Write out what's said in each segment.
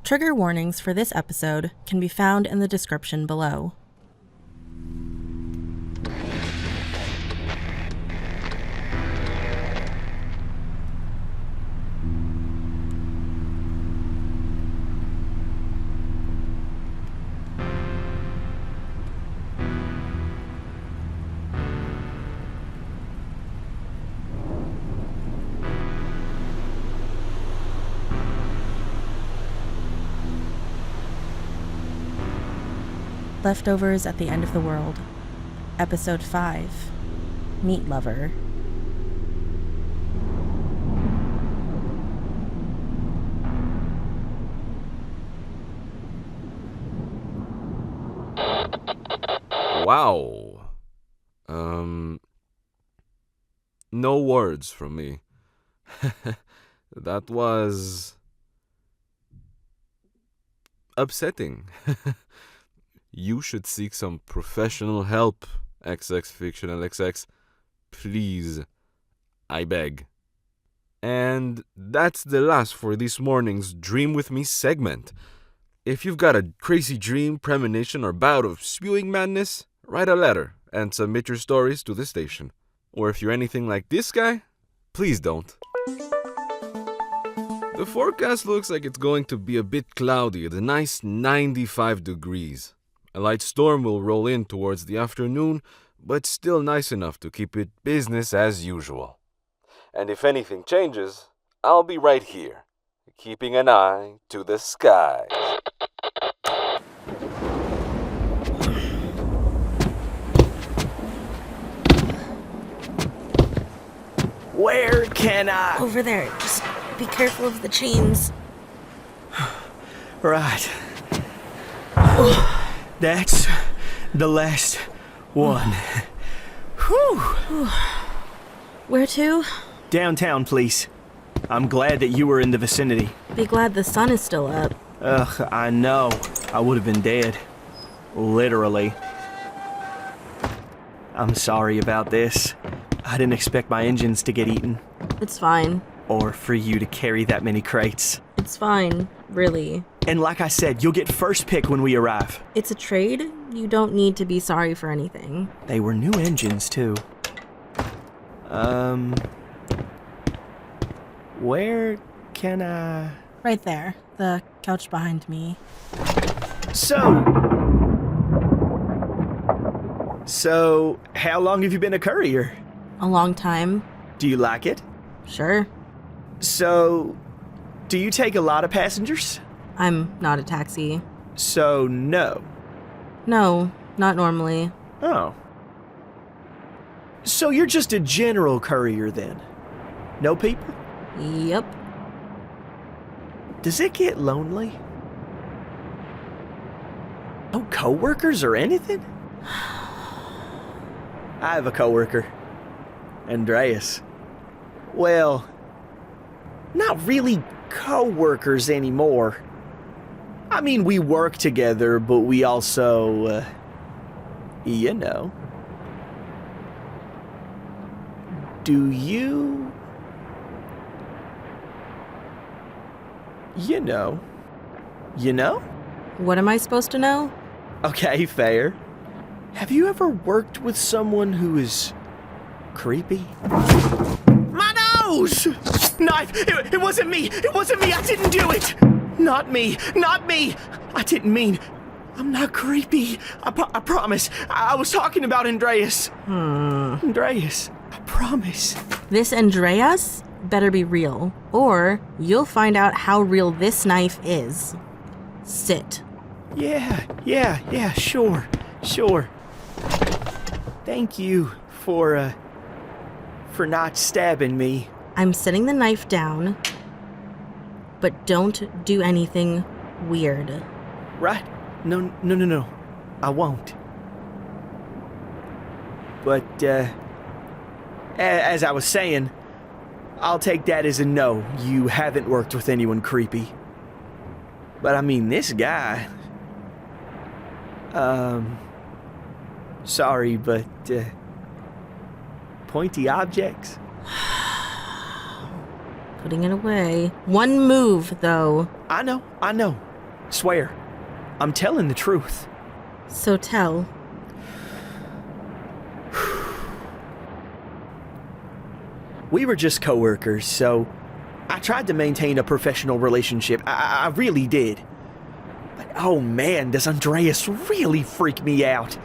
Trigger warnings for this episode can be found in the description below. Leftovers at the End of the World, Episode 5, Meat Lover. Wow. No words from me. That was upsetting. You should seek some professional help, XX Fictional XX. Please, I beg. And that's the last for this morning's Dream With Me segment. If you've got a crazy dream, premonition, or bout of spewing madness, write a letter and submit your stories to the station. Or if you're anything like this guy, please don't. The forecast looks like it's going to be a bit cloudy at a nice 95 degrees. A light storm will roll in towards the afternoon, but still nice enough to keep it business as usual. And if anything changes, I'll be right here, keeping an eye to the skies. Where can I... Over there, just be careful of the chains. Right. That's the last one. Whew. Where to? Downtown, please. I'm glad that you were in the vicinity. Be glad the sun is still up. Ugh, I know. I would have been dead. Literally. I'm sorry about this. I didn't expect my engines to get eaten. It's fine. Or for you to carry that many crates. It's fine, really. And like I said, you'll get first pick when we arrive. It's a trade. You don't need to be sorry for anything. They were new engines, too. Where can I... Right there. The couch behind me. So, how long have you been a courier? A long time. Do you like it? Sure. So, do you take a lot of passengers? I'm not a taxi. So, no. No, not normally. Oh. So you're just a general courier then? No people? Yep. Does it get lonely? No coworkers or anything? I have a coworker, Andreas. Well, not really coworkers anymore. I mean, we work together, but we also, you know. Do you... You know? You know? What am I supposed to know? Okay, fair. Have you ever worked with someone who is creepy? My nose! Knife! It wasn't me! It wasn't me! I didn't do it! Not me! Not me! I didn't mean... I'm not creepy. I promise. I was talking about Andreas. Andreas. I promise. This Andreas better be real, or you'll find out how real this knife is. Sit. Yeah, sure. Thank you for not stabbing me. I'm setting the knife down, but don't do anything weird. Right? No. I won't. But, as I was saying, I'll take that as a no. You haven't worked with anyone creepy. But I mean, this guy... Sorry, but, pointy objects? Putting it away. One move, though. I know. Swear, I'm telling the truth. So tell. We were just coworkers, so I tried to maintain a professional relationship. I really did. But oh man, does Andreas really freak me out.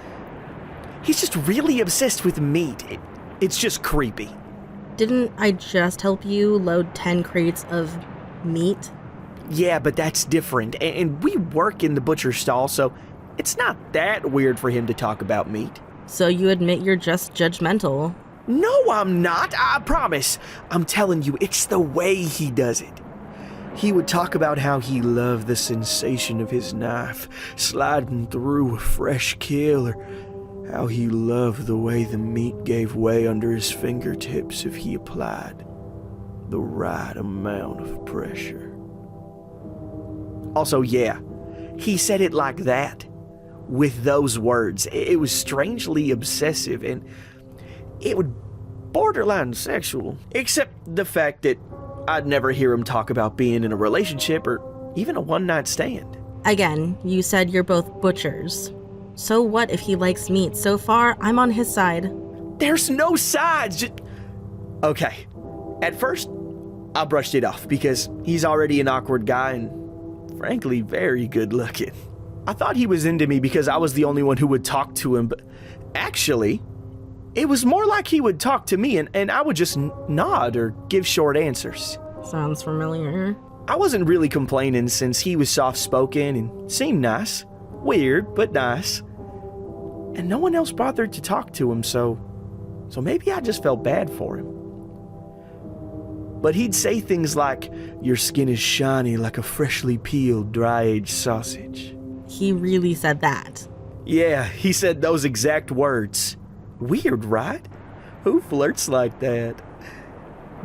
He's just really obsessed with meat. It's just creepy. Didn't I just help you load 10 crates of meat? Yeah, but that's different. And we work in the butcher stall, so it's not that weird for him to talk about meat. So you admit you're just judgmental. No, I'm not. I promise. I'm telling you, it's the way he does it. He would talk about how he loved the sensation of his knife sliding through a fresh kill, or how he loved the way the meat gave way under his fingertips if he applied the right amount of pressure. Also, yeah, he said it like that, with those words. It was strangely obsessive, and it would borderline sexual, except the fact that I'd never hear him talk about being in a relationship or even a one-night stand. Again, you said you're both butchers. So what if he likes meat? So far, I'm on his side. There's no sides. Okay. At first, I brushed it off because he's already an awkward guy and, frankly, very good looking. I thought he was into me because I was the only one who would talk to him, but actually, it was more like he would talk to me and I would just nod or give short answers. Sounds familiar. I wasn't really complaining since he was soft-spoken and seemed nice. Weird, but nice. And no one else bothered to talk to him, so maybe I just felt bad for him. But he'd say things like, "Your skin is shiny like a freshly peeled, dry-aged sausage." He really said that. Yeah, he said those exact words. Weird, right? Who flirts like that?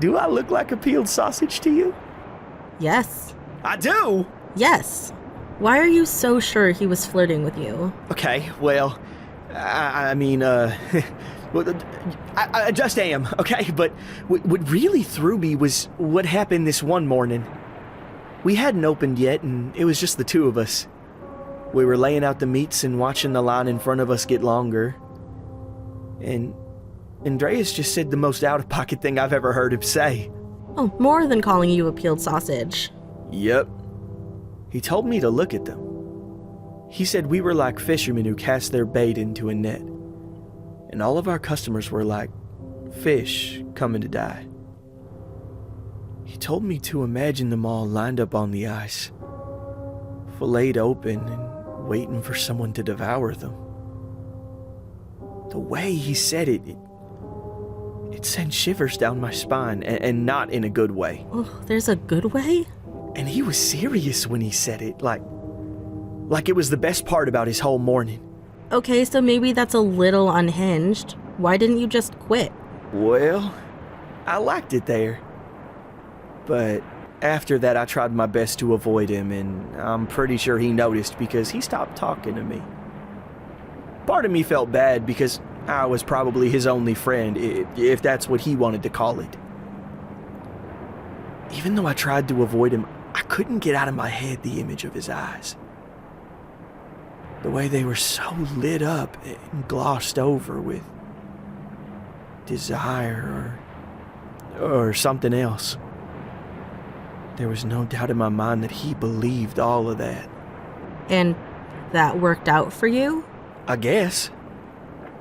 Do I look like a peeled sausage to you? Yes. I do? Yes. Why are you so sure he was flirting with you? Okay, well, I mean, well, I just am, okay? But what really threw me was what happened this one morning. We hadn't opened yet, and it was just the two of us. We were laying out the meats and watching the line in front of us get longer. And Andreas just said the most out-of-pocket thing I've ever heard him say. Oh, more than calling you a peeled sausage. Yep. He told me to look at them. He said we were like fishermen who cast their bait into a net. And all of our customers were like fish coming to die. He told me to imagine them all lined up on the ice, filleted open and waiting for someone to devour them. The way he said it sent shivers down my spine, and not in a good way. Oh, there's a good way? And he was serious when he said it, like it was the best part about his whole morning. Okay, so maybe that's a little unhinged. Why didn't you just quit? Well, I liked it there. But after that, I tried my best to avoid him, and I'm pretty sure he noticed because he stopped talking to me. Part of me felt bad because I was probably his only friend, if that's what he wanted to call it. Even though I tried to avoid him, I couldn't get out of my head the image of his eyes. The way they were so lit up and glossed over with desire or something else. There was no doubt in my mind that he believed all of that. And that worked out for you? I guess.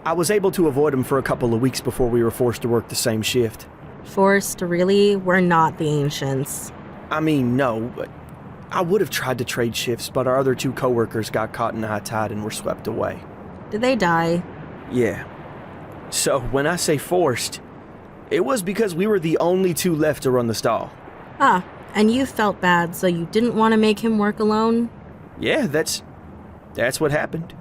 I was able to avoid him for a couple of weeks before we were forced to work the same shift. Forced, really? We're not the ancients. I mean, no, but I would have tried to trade shifts, but our other two coworkers got caught in high tide and were swept away. Did they die? Yeah. So when I say forced, it was because we were the only two left to run the stall. Ah, and you felt bad, so you didn't want to make him work alone? Yeah, that's what happened.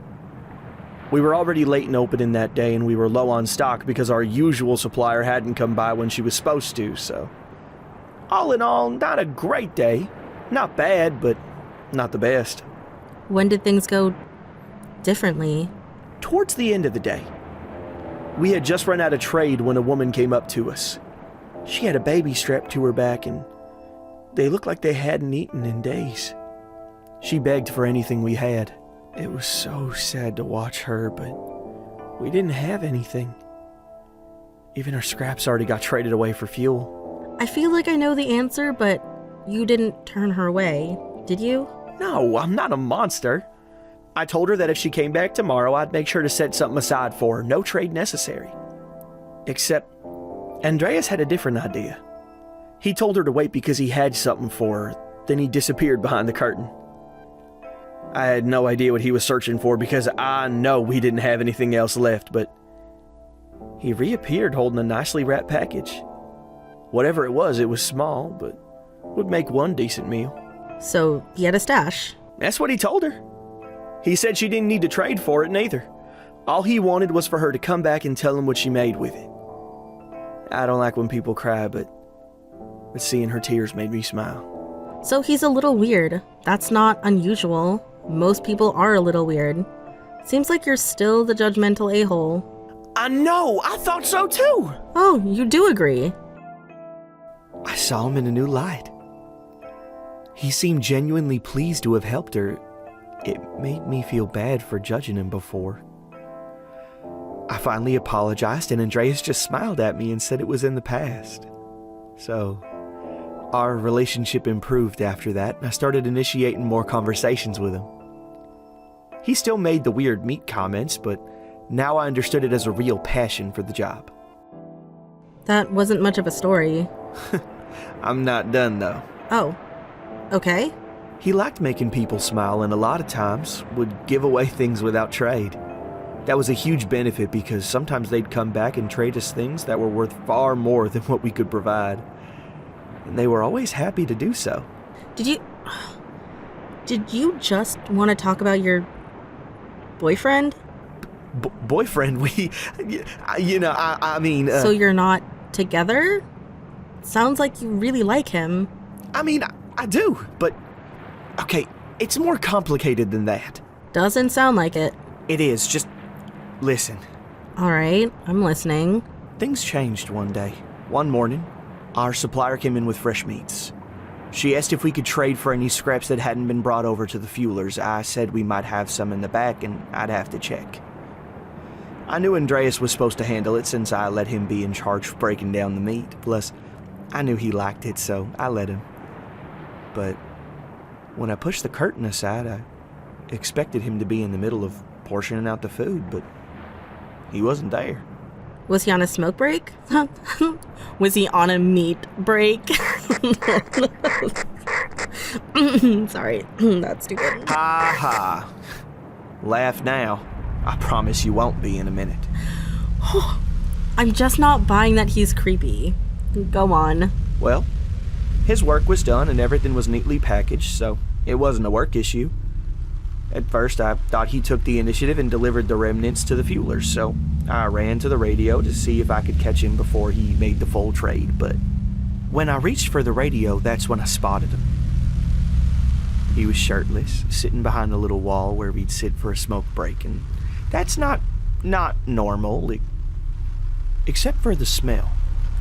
We were already late in opening that day, and we were low on stock because our usual supplier hadn't come by when she was supposed to, so... All in all, not a great day. Not bad, but not the best. When did things go differently? Towards the end of the day. We had just run out of trade when a woman came up to us. She had a baby strapped to her back, and they looked like they hadn't eaten in days. She begged for anything we had. It was so sad to watch her, but we didn't have anything. Even our scraps already got traded away for fuel. I feel like I know the answer, but you didn't turn her away, did you? No, I'm not a monster. I told her that if she came back tomorrow, I'd make sure to set something aside for her. No trade necessary. Except, Andreas had a different idea. He told her to wait because he had something for her. Then he disappeared behind the curtain. I had no idea what he was searching for because I know we didn't have anything else left, but he reappeared holding a nicely wrapped package. Whatever it was small, but would make one decent meal. So he had a stash. That's what he told her. He said she didn't need to trade for it neither. All he wanted was for her to come back and tell him what she made with it. I don't like when people cry, but seeing her tears made me smile. So he's a little weird. That's not unusual. Most people are a little weird. Seems like you're still the judgmental a-hole. I know! I thought so too! Oh, you do agree. I saw him in a new light. He seemed genuinely pleased to have helped her. It made me feel bad for judging him before. I finally apologized and Andreas just smiled at me and said it was in the past. So, our relationship improved after that, and I started initiating more conversations with him. He still made the weird meat comments, but now I understood it as a real passion for the job. That wasn't much of a story. I'm not done though. Oh, okay. He liked making people smile and a lot of times would give away things without trade. That was a huge benefit because sometimes they'd come back and trade us things that were worth far more than what we could provide. And they were always happy to do so. Did you just want to talk about your boyfriend? Boyfriend? I mean... So you're not together? Sounds like you really like him. I mean, I do, but... Okay, it's more complicated than that. Doesn't sound like it. It is, just... Listen. Alright, I'm listening. Things changed one day. One morning, our supplier came in with fresh meats. She asked if we could trade for any scraps that hadn't been brought over to the fuelers. I said we might have some in the back and I'd have to check. I knew Andreas was supposed to handle it since I let him be in charge of breaking down the meat. Plus, I knew he liked it, so I let him. But when I pushed the curtain aside, I expected him to be in the middle of portioning out the food, but he wasn't there. Was he on a smoke break? Was he on a meat break? Sorry, that's stupid. Ha ha. Laugh now. I promise you won't be in a minute. I'm just not buying that he's creepy. Go on. Well, his work was done and everything was neatly packaged, so it wasn't a work issue. At first, I thought he took the initiative and delivered the remnants to the fuelers, so I ran to the radio to see if I could catch him before he made the full trade, but when I reached for the radio, that's when I spotted him. He was shirtless, sitting behind a little wall where we'd sit for a smoke break, and that's not normal, except for the smell.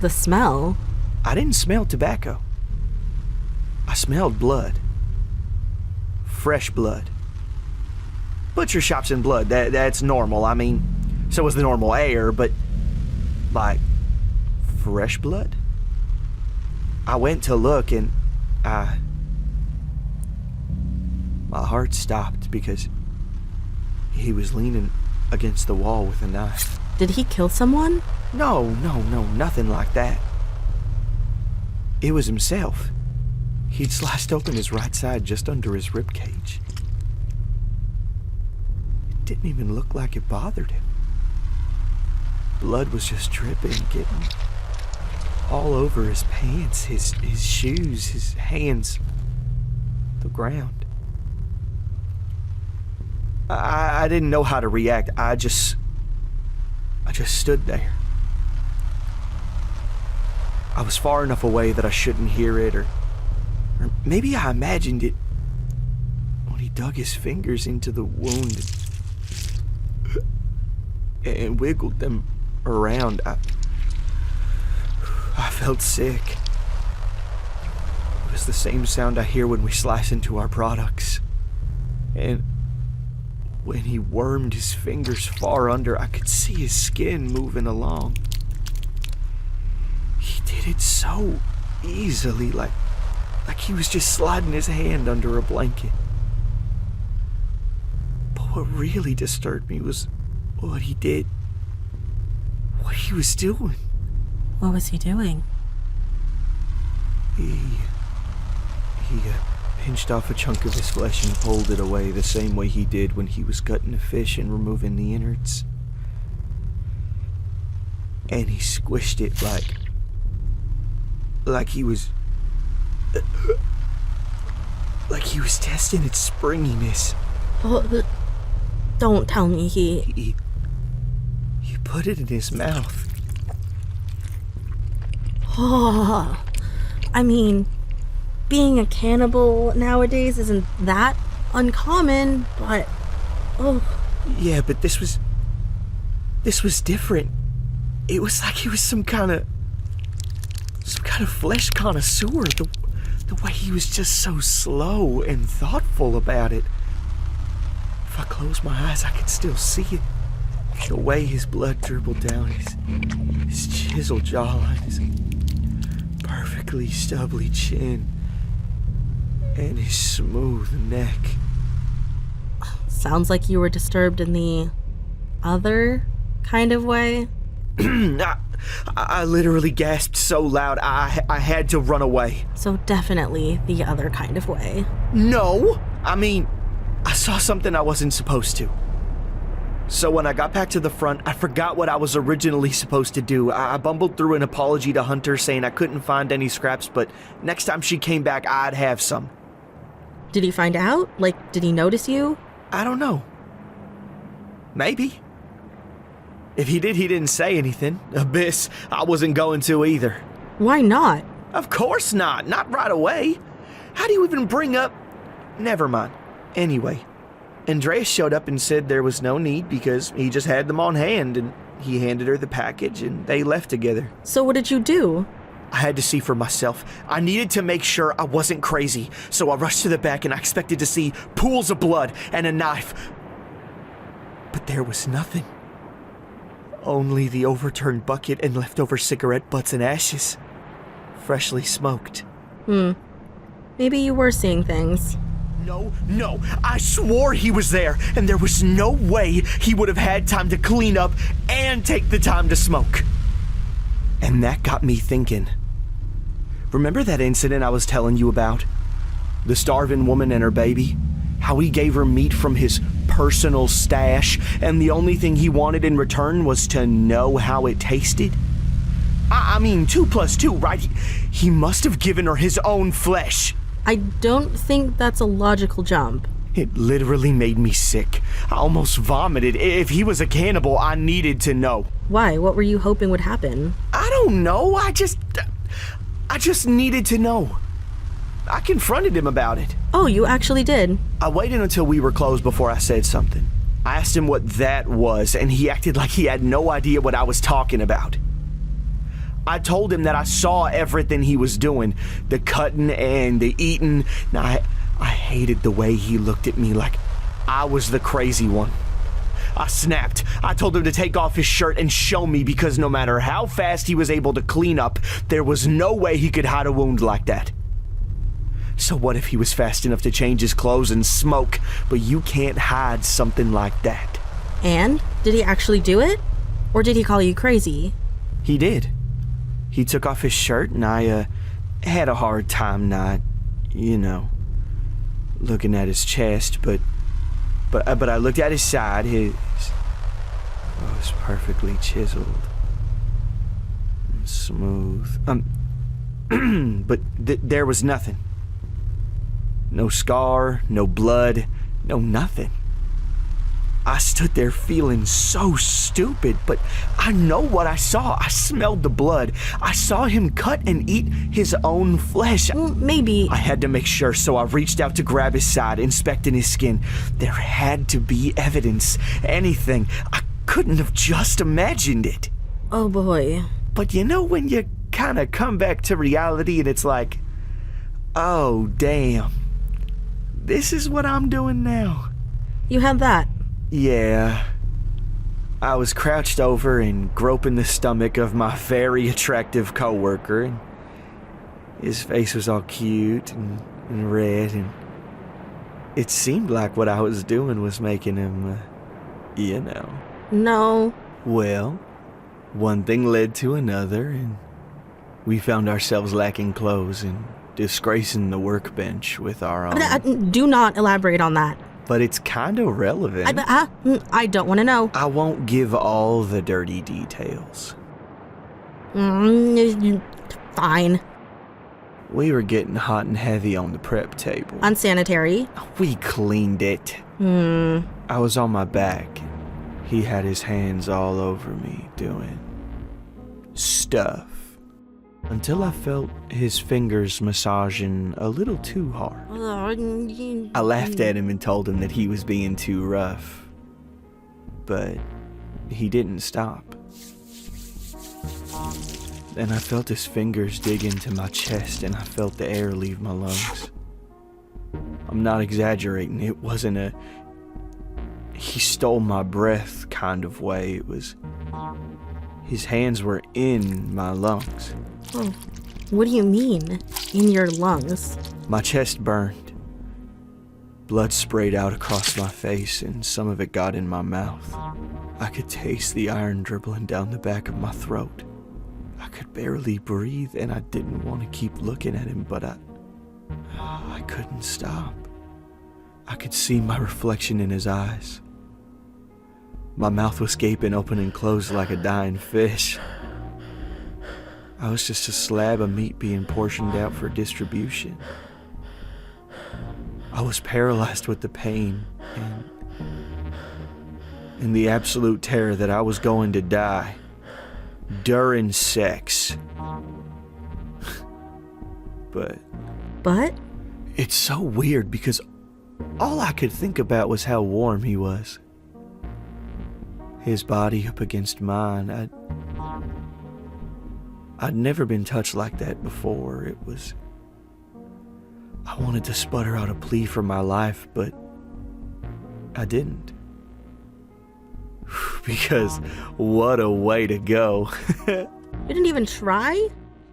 The smell? I didn't smell tobacco. I smelled blood. Fresh blood. Butcher shops in blood, that's normal. I mean, so is the normal air, but like fresh blood? I went to look and my heart stopped because he was leaning against the wall with a knife. Did he kill someone? No, nothing like that. It was himself. He'd sliced open his right side just under his ribcage. It didn't even look like it bothered him. Blood was just dripping, getting all over his pants, his shoes, his hands, the ground. I didn't know how to react. I just stood there. I was far enough away that I shouldn't hear it, or maybe I imagined it when he dug his fingers into the wound and wiggled them around. I felt sick. It was the same sound I hear when we slice into our products. And when he wormed his fingers far under, I could see his skin moving along. He did it so easily, like he was just sliding his hand under a blanket. But what really disturbed me was what he did. What he was doing. What was he doing? He pinched off a chunk of his flesh and pulled it away the same way he did when he was cutting a fish and removing the innards. And he squished it like he was testing its springiness. Oh, don't tell me He put it in his mouth. Oh, I mean, being a cannibal nowadays isn't that uncommon, but oh. Yeah, but this was different. It was like he was some kind of flesh connoisseur. The way he was just so slow and thoughtful about it. If I closed my eyes, I could still see it. The way his blood dribbled down his chiseled jawline, his perfectly stubbly chin, and his smooth neck. Sounds like you were disturbed in the other kind of way. I literally gasped so loud I had to run away. So definitely the other kind of way. No! I mean, I saw something I wasn't supposed to. So when I got back to the front, I forgot what I was originally supposed to do. I bumbled through an apology to Hunter saying I couldn't find any scraps, but next time she came back, I'd have some. Did he find out? Like, did he notice you? I don't know. Maybe. If he did, he didn't say anything. Abyss, I wasn't going to either. Why not? Of course not. Not right away. How do you even bring up... Never mind. Anyway, Andreas showed up and said there was no need because he just had them on hand, and he handed her the package and they left together. So what did you do? I had to see for myself. I needed to make sure I wasn't crazy, so I rushed to the back and I expected to see pools of blood and a knife. But there was nothing. Only the overturned bucket and leftover cigarette butts and ashes. Freshly smoked. Maybe you were seeing things. No, I swore he was there, and there was no way he would have had time to clean up and take the time to smoke. And that got me thinking. Remember that incident I was telling you about? The starving woman and her baby? How he gave her meat from his personal stash, and the only thing he wanted in return was to know how it tasted? I mean, 2 + 2, right? He must have given her his own flesh. I don't think that's a logical jump. It literally made me sick. I almost vomited. If he was a cannibal, I needed to know. Why? What were you hoping would happen? I don't know. I just needed to know. I confronted him about it. Oh, you actually did? I waited until we were closed before I said something. I asked him what that was, and he acted like he had no idea what I was talking about. I told him that I saw everything he was doing, the cutting and the eating. Now, I hated the way he looked at me like I was the crazy one. I snapped. I told him to take off his shirt and show me, because no matter how fast he was able to clean up, there was no way he could hide a wound like that. So what if he was fast enough to change his clothes and smoke, but you can't hide something like that? And? Did he actually do it? Or did he call you crazy? He did. He took off his shirt, and I had a hard time not, looking at his chest, but I looked at his side. It was perfectly chiseled and smooth. But there was nothing. No scar, no blood, no nothing. I stood there feeling so stupid, but I know what I saw. I smelled the blood. I saw him cut and eat his own flesh. Maybe. I had to make sure, so I reached out to grab his side, inspecting his skin. There had to be evidence, anything. I couldn't have just imagined it. Oh boy. But when you kind of come back to reality and it's like, oh damn, this is what I'm doing now. You had that. Yeah. I was crouched over and groping the stomach of my very attractive coworker, and his face was all cute and red, and it seemed like what I was doing was making him, No. Well, one thing led to another, and we found ourselves lacking clothes and disgracing the workbench with our own. Do not elaborate on that. But it's kind of relevant. I don't want to know. I won't give all the dirty details. Fine. We were getting hot and heavy on the prep table. Unsanitary. We cleaned it. I was on my back. He had his hands all over me doing stuff. Until I felt his fingers massaging a little too hard. I laughed at him and told him that he was being too rough. But he didn't stop. Then I felt his fingers dig into my chest and I felt the air leave my lungs. I'm not exaggerating, it wasn't a he stole my breath kind of way. It was his hands were in my lungs. Oh, what do you mean, in your lungs? My chest burned. Blood sprayed out across my face and some of it got in my mouth. I could taste the iron dribbling down the back of my throat. I could barely breathe and I didn't want to keep looking at him, but I couldn't stop. I could see my reflection in his eyes. My mouth was gaping open and closed like a dying fish. I was just a slab of meat being portioned out for distribution. I was paralyzed with the pain and the absolute terror that I was going to die during sex. But it's so weird because all I could think about was how warm he was. His body up against mine. I'd never been touched like that before. I wanted to sputter out a plea for my life, but I didn't. Because what a way to go. You didn't even try?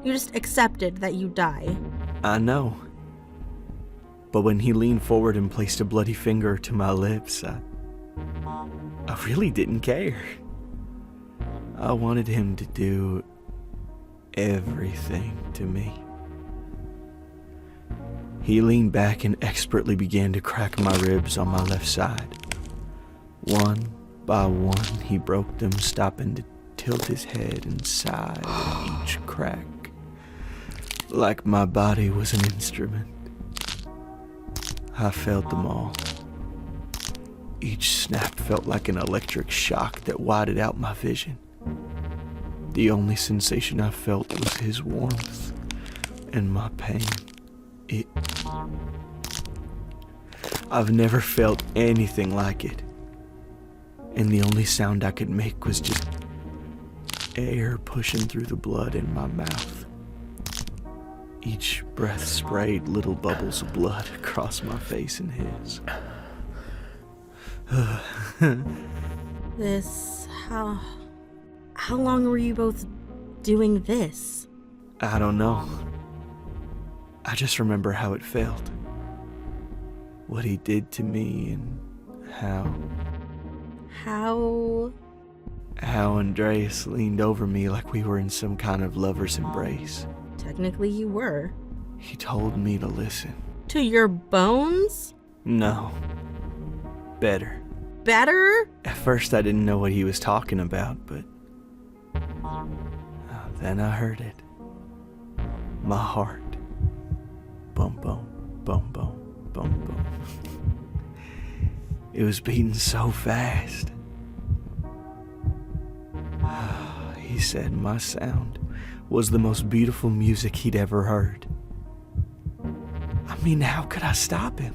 You just accepted that you die. I know. But when he leaned forward and placed a bloody finger to my lips, I really didn't care. I wanted him to do everything to me. He leaned back and expertly began to crack my ribs on my left side. One by one, he broke them, stopping to tilt his head and sigh at each crack, like my body was an instrument. I felt them all. Each snap felt like an electric shock that widened out my vision. The only sensation I felt was his warmth and my pain. I've never felt anything like it. And the only sound I could make was just air pushing through the blood in my mouth. Each breath sprayed little bubbles of blood across my face and his. How long were you both doing this? I don't know. I just remember how it felt. What he did to me and how Andreas leaned over me like we were in some kind of lover's embrace. Technically you were. He told me to listen. To your bones? No. Better. Better? At first I didn't know what he was talking about, but then I heard it. My heart. Bum bum, bum bum, bum bum. It was beating so fast. He said my sound was the most beautiful music he'd ever heard. I mean, how could I stop him?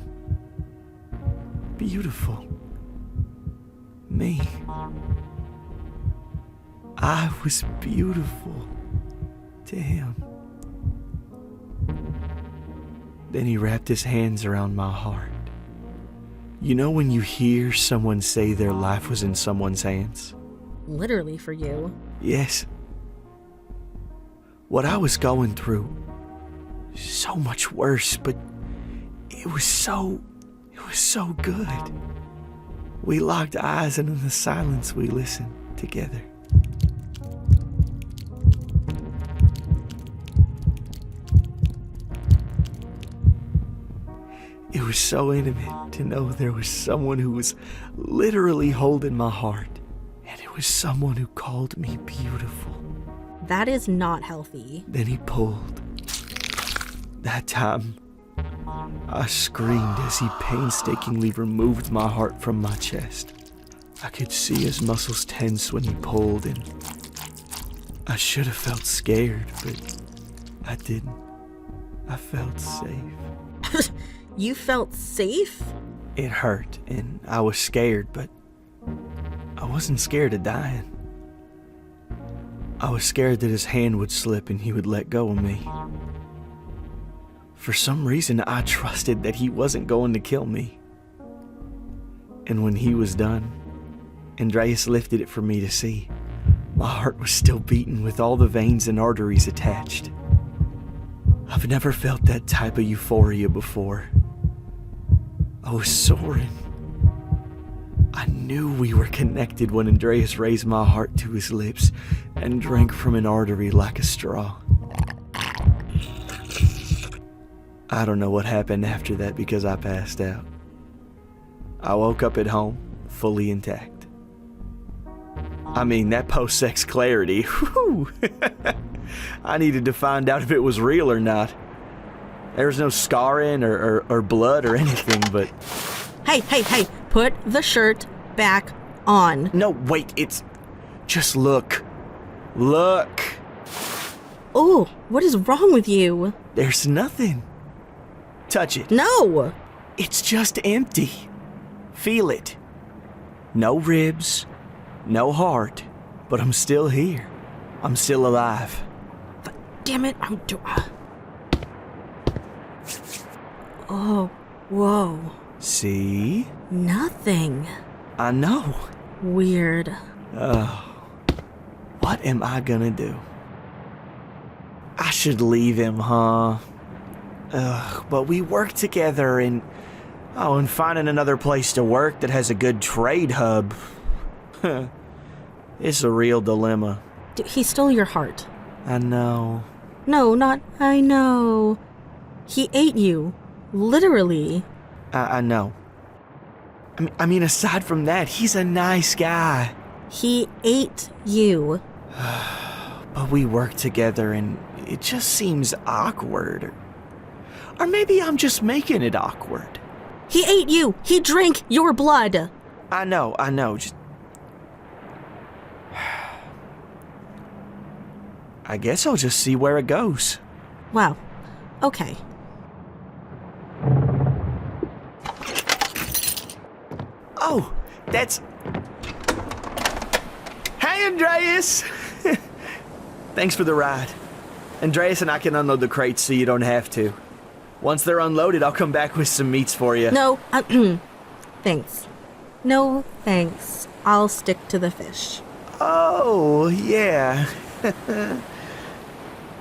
Beautiful. Me. I was beautiful to him. Then he wrapped his hands around my heart. You know when you hear someone say their life was in someone's hands? Literally for you. Yes. What I was going through, so much worse, but it was so good. We locked eyes, and in the silence we listened together. It was so intimate to know there was someone who was literally holding my heart, and it was someone who called me beautiful. That is not healthy. Then he pulled. That time, I screamed as he painstakingly removed my heart from my chest. I could see his muscles tense when he pulled, and I should have felt scared, but I didn't. I felt safe. You felt safe? It hurt, and I was scared, but I wasn't scared of dying. I was scared that his hand would slip and he would let go of me. For some reason, I trusted that he wasn't going to kill me. And when he was done, Andreas lifted it for me to see. My heart was still beating with all the veins and arteries attached. I've never felt that type of euphoria before. I was soaring. I knew we were connected when Andreas raised my heart to his lips and drank from an artery like a straw. I don't know what happened after that because I passed out. I woke up at home, fully intact. I mean, that post-sex clarity, whew. I needed to find out if it was real or not. There was no scarring or blood or anything, but... Hey, put the shirt back on. No, wait, it's... Just look. Look. Oh, what is wrong with you? There's nothing. Touch it. No! It's just empty. Feel it. No ribs, no heart, but I'm still here. I'm still alive. But damn it, Oh, whoa. See? Nothing. I know. Weird. Oh. What am I gonna do? I should leave him, huh? Ugh, but we work together and finding another place to work that has a good trade hub. It's a real dilemma. He stole your heart. I know. No, not I know. He ate you. Literally. I know. I mean, aside from that, he's a nice guy. He ate you. But we work together and it just seems awkward. Or maybe I'm just making it awkward. He ate you. He drank your blood. I know. Just... I guess I'll just see where it goes. Wow. Okay. Oh, that's... Hey, Andreas! Thanks for the ride. Andreas and I can unload the crates so you don't have to. Once they're unloaded, I'll come back with some meats for you. No, thanks. No, thanks. I'll stick to the fish. Oh, yeah.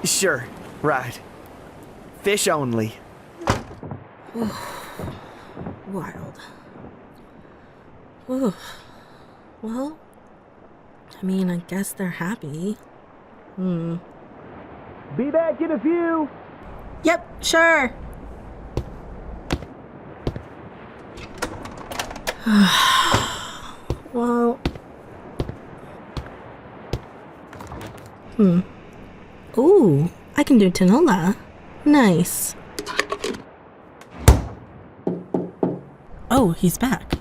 Sure, right. Fish only. Wild. Ooh. Well, I mean, I guess they're happy. Be back in a few. Yep, sure. Well. Ooh, I can do tinola. Nice. Oh, he's back.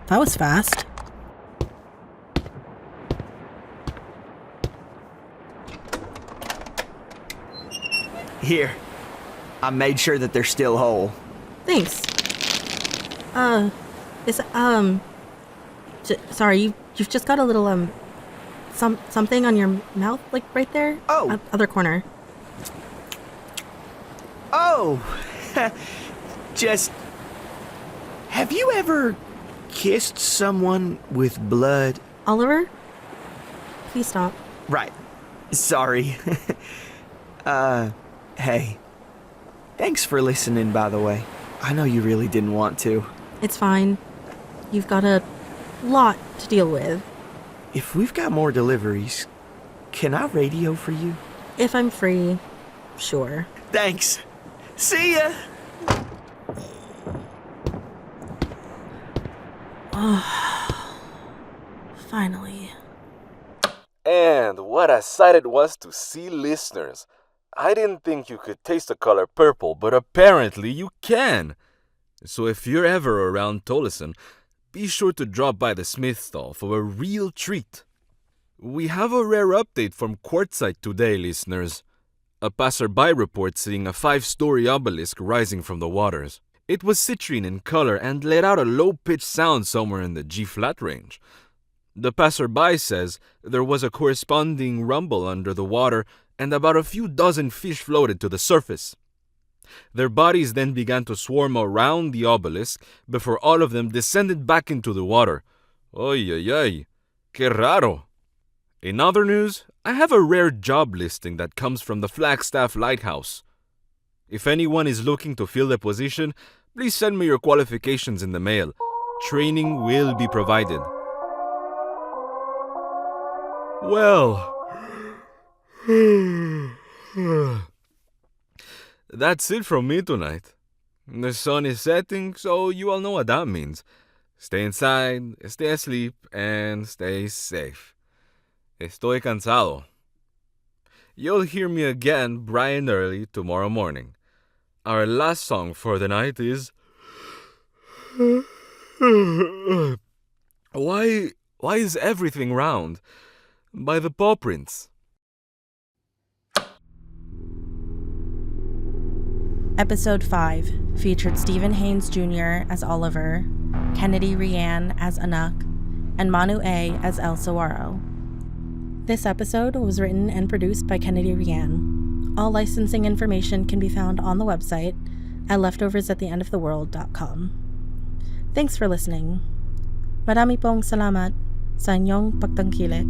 That was fast. Here. I made sure that they're still whole. Thanks. Sorry, you've just got a little, something on your mouth, like right there? Oh. Other corner. Oh! Just... Have you ever kissed someone with blood? Oliver? Please stop. Right. Sorry. Hey. Thanks for listening, by the way. I know you really didn't want to. It's fine. You've got a lot to deal with. If we've got more deliveries, can I radio for you? If I'm free, sure. Thanks. See ya! Finally. And what a sight it was to see listeners. I didn't think you could taste the color purple, but apparently you can. So if you're ever around Tolleson, be sure to drop by the Smith stall for a real treat. We have a rare update from Quartzsite today, listeners. A passerby reports seeing a 5-story obelisk rising from the waters. It was citrine in color and let out a low-pitched sound somewhere in the G-flat range. The passerby says there was a corresponding rumble under the water and about a few dozen fish floated to the surface. Their bodies then began to swarm around the obelisk before all of them descended back into the water. Oy, ay, ay. Que raro. In other news, I have a rare job listing that comes from the Flagstaff Lighthouse. If anyone is looking to fill the position, please send me your qualifications in the mail. Training will be provided. Well, that's it from me tonight. The sun is setting, so you all know what that means. Stay inside, stay asleep, and stay safe. Estoy cansado. You'll hear me again bright and early tomorrow morning. Our last song for the night is Why is Everything Round? By the Paw Prints. Episode 5 featured Stephen Haynes Jr. as Oliver, Kennedi Rianne as Anak, and Manu A as El Saguaro. This episode was written and produced by Kennedi Rianne. All licensing information can be found on the website at LeftoversAtTheEndOfTheWorld.com. Thanks for listening. Marami pong salamat sa inyong pagtangkilik.